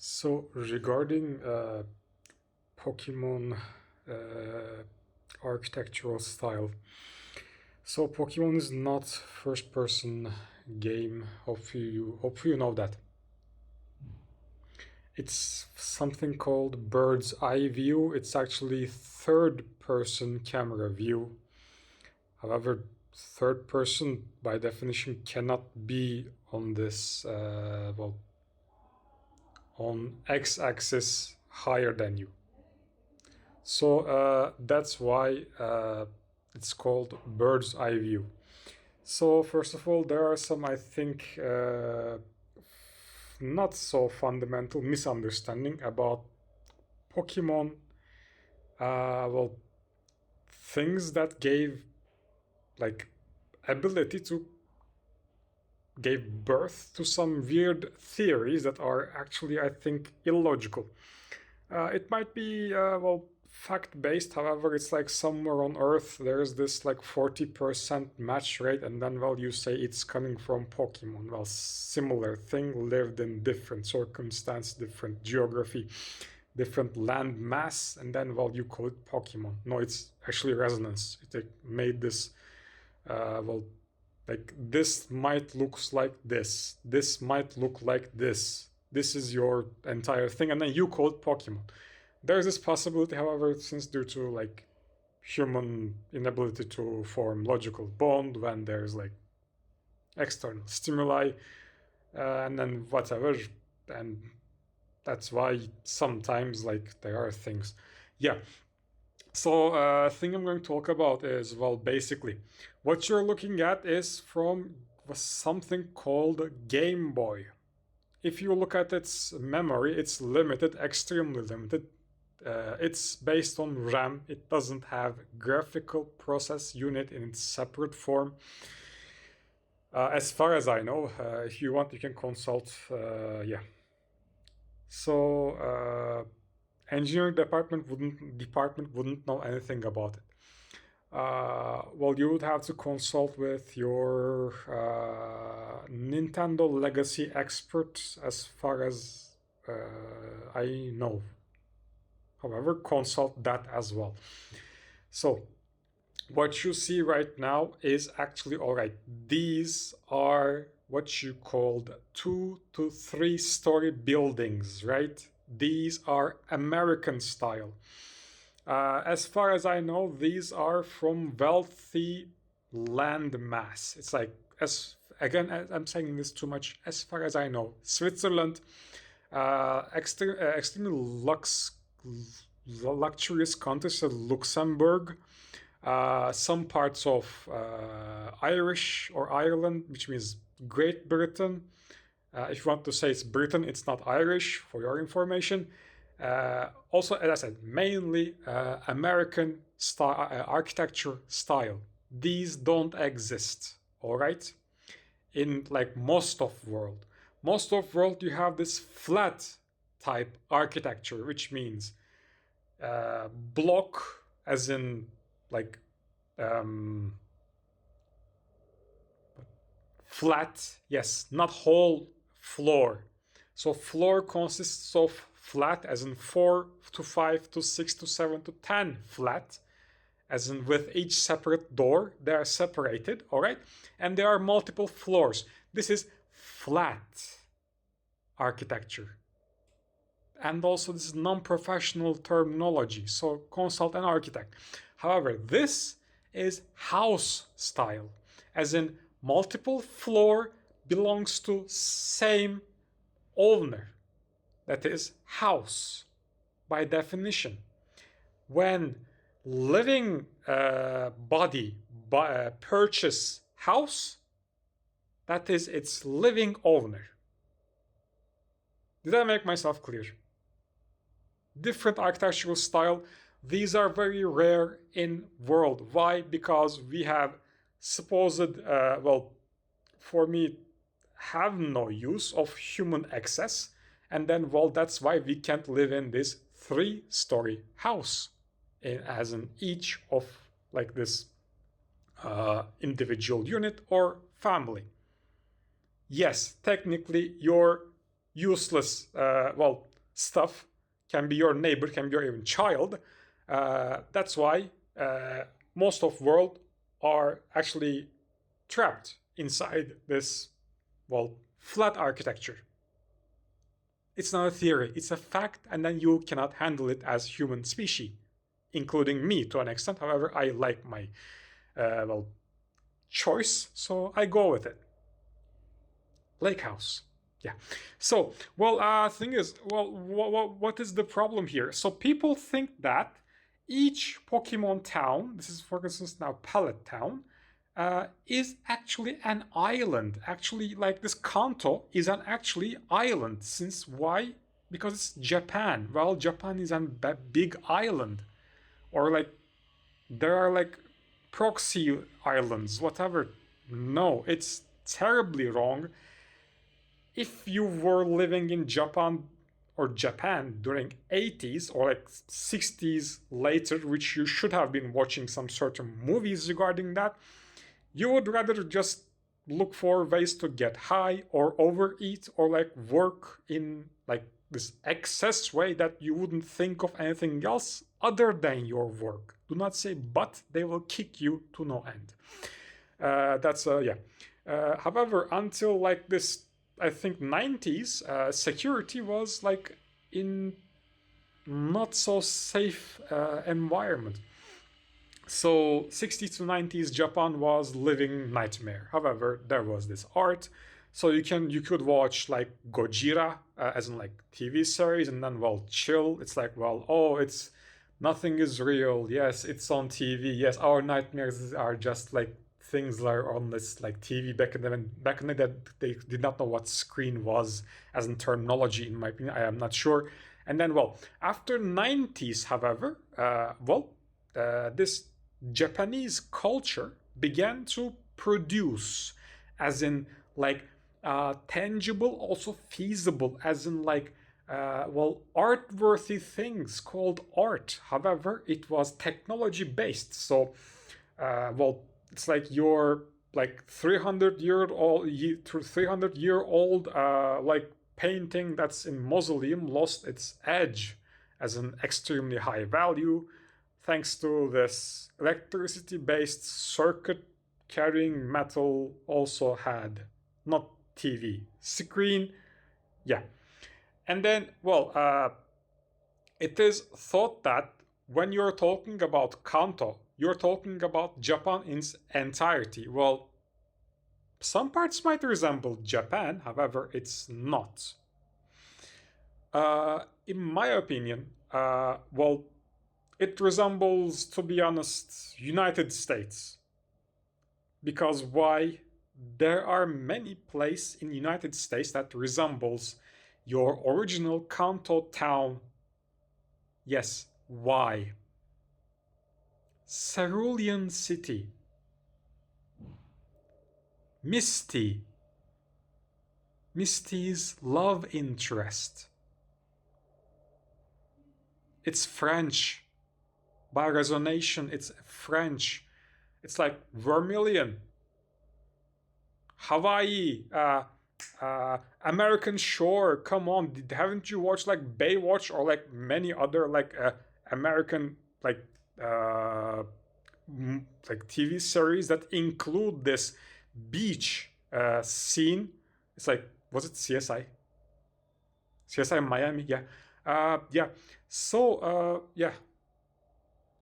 So regarding Pokemon uh, architectural style, so Pokemon is not first-person game. Hopefully you know that. It's something called bird's eye view. It's actually third-person camera view. However, third person by definition cannot be on this on x-axis higher than you. So that's why it's called bird's eye view. So first of all, there are some, I think, not so fundamental misunderstanding about Pokemon. Things that gave like ability to gave birth to some weird theories that are actually, I think, illogical. It might be fact-based. However, it's like somewhere on Earth there's this like 40% match rate, and then you say it's coming from Pokemon. Well, similar thing lived in different circumstance, different geography, different land mass, and then you call it Pokemon. No, it's actually resonance. It made this like this might looks like this might look like this is your entire thing, and then you call it Pokemon. There's this possibility, however, since due to like human inability to form logical bond when there's like external stimuli and then whatever, and that's why sometimes like there are things. Yeah. So thing I'm going to talk about is, basically what you're looking at is from something called Game Boy. If you look at its memory, it's limited, extremely limited. It's based on RAM. It doesn't have graphical process unit in its separate form. As far as I know, if you want, you can consult. Yeah. So engineering department wouldn't know anything about it. You would have to consult with your Nintendo legacy expert, as far as I know. However, consult that as well. So what you see right now is actually all right. These are what you called 2 to 3 story buildings, right? These are American style. As far as I know, these are from wealthy land mass. It's like, I'm saying this too much. As far as I know, Switzerland, extremely luxurious countries, Luxembourg, some parts of Irish or Ireland, which means Great Britain. If you want to say it's Britain, it's not Irish, for your information. Also, as I said, mainly American architecture style. These don't exist, all right? In like most of world. Most of world, you have this flat type architecture, which means block, as in like flat, yes, not whole floor. So floor consists of flat, as in 4 to 5 to 6 to 7 to 10 flat, as in with each separate door, they are separated, all right? And there are multiple floors. This is flat architecture. And also this is non-professional terminology, so consult an architect. However, this is house style, as in multiple floor belongs to same owner. That is house by definition. When living body purchase house, that is its living owner. Did I make myself clear? Different architectural style. These are very rare in world. Why? Because we have supposed, for me, have no use of human excess, and then that's why we can't live in this 3-story house, as in each of like this individual unit or family. Yes, technically your useless, stuff, can be your neighbor, can be your even child. That's why most of world are actually trapped inside this, flat architecture. It's not a theory, it's a fact, and then you cannot handle it as human species, including me to an extent. However, I like my choice, so I go with it. Lake house. Yeah. So, thing is, what is the problem here? So people think that each Pokemon town, this is for instance now Pallet Town, is actually an island. Actually, like this Kanto is an actually island. Since why? Because it's Japan. Well, Japan is a big island, or like there are like proxy islands, whatever. No, it's terribly wrong. If you were living in Japan during 80s or like 60s later, which you should have been watching some certain movies regarding that, you would rather just look for ways to get high or overeat or like work in like this excess way that you wouldn't think of anything else other than your work. Do not say but, they will kick you to no end. However, until like this, I think 90s, security was like in not so safe environment. So 60s to 90s, Japan was living nightmare. However, there was this art, so you could watch like Gojira as in like TV series, and then chill. It's like it's nothing is real. Yes, it's on TV. Yes, our nightmares are just like things that are on this like TV back in the day, they did not know what screen was as in terminology. In my opinion, I am not sure. And then after 90s, however, this Japanese culture began to produce, as in like tangible, also feasible, as in like art-worthy things called art. However, it was technology based. So it's like your like 300-year-old like painting that's in mausoleum lost its edge as an extremely high value thanks to this electricity based circuit carrying metal also had not TV screen. Yeah. And then it is thought that when you're talking about Kanto, you're talking about Japan in its entirety. Well, some parts might resemble Japan, however, it's not. In my opinion, it resembles, to be honest, United States. Because why? There are many places in United States that resembles your original Kanto town. Yes, why? Cerulean City, Misty's love interest. It's French. By resonation, it's French. It's like Vermilion, Hawaii, American Shore. Come on, haven't you watched like Baywatch or like many other like American like TV series that include this beach scene? It's like, was it CSI Miami? Yeah. Yeah. So yeah,